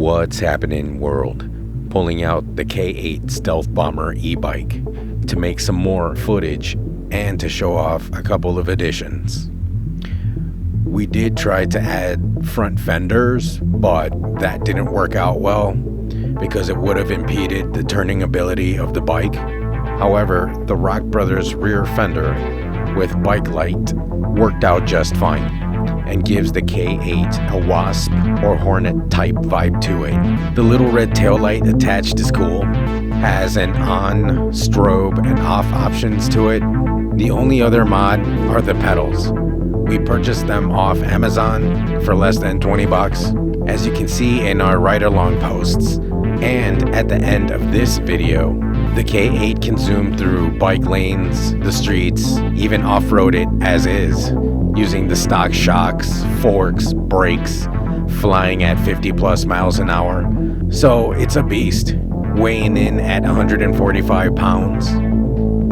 What's happening, world? Pulling out the K8 stealth bomber e-bike to make some more footage and to show off a couple of additions. We did try to add front fenders, but that didn't work out well because it would have impeded the turning ability of the bike. However, the Rock Brothers rear fender with bike light worked out just fine and gives the K8 a Wasp or Hornet type vibe to it. The little red taillight attached is cool, has an on, strobe, and off options to it. The only other mod are the pedals. We purchased them off Amazon for less than 20 bucks, as you can see in our ride along posts. And at the end of this video, the K8 can zoom through bike lanes, the streets, even off-road it as is, using the stock shocks, forks, brakes, flying at 50+ miles an hour. So it's a beast, weighing in at 145 pounds.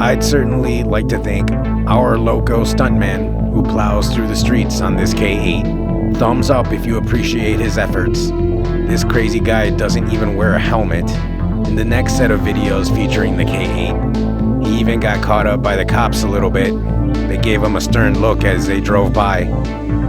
I'd certainly like to thank our LOCO stuntman who plows through the streets on this K8. Thumbs up if you appreciate his efforts. This crazy guy doesn't even wear a helmet. In the next set of videos featuring the K8, he even got caught up by the cops a little bit. They gave him a stern look as they drove by,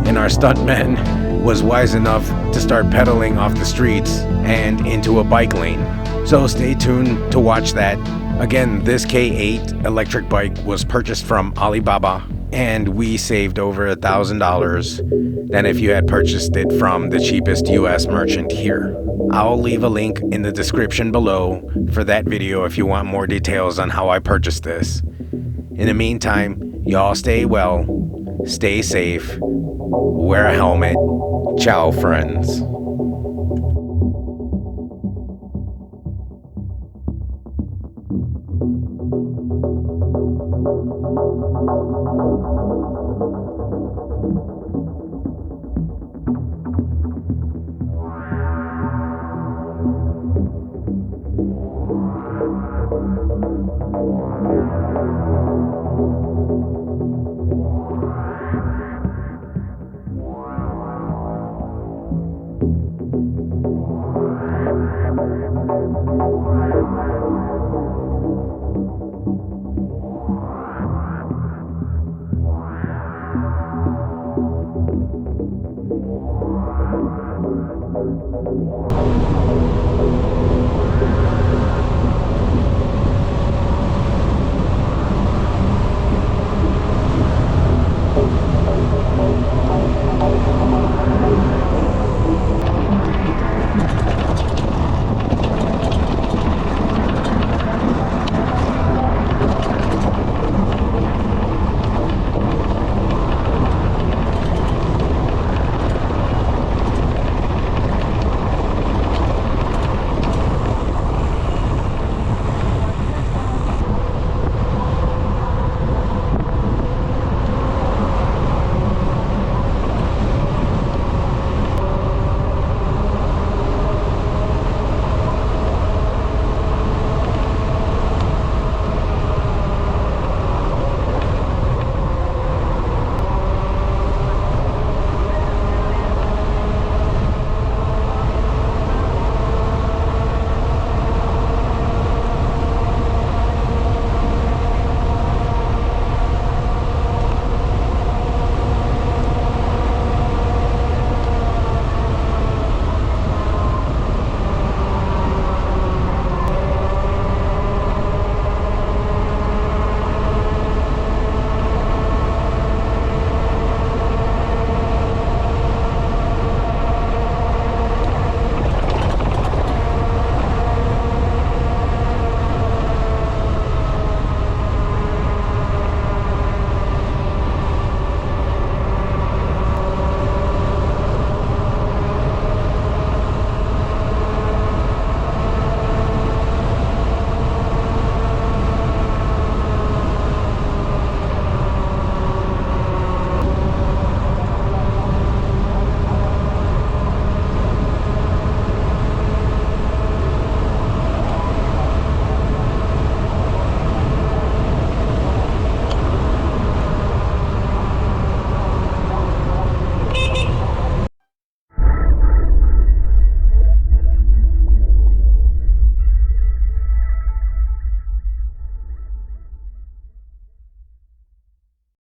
and our stuntman was wise enough to start pedaling off the streets and into a bike lane. So stay tuned to watch that. Again, this K8 electric bike was purchased from Alibaba, and we saved over $1,000 than if you had purchased it from the cheapest US merchant here. I'll leave a link in the description below for that video if you want more details on how I purchased this. In the meantime, y'all stay well, stay safe, wear a helmet. Ciao, friends.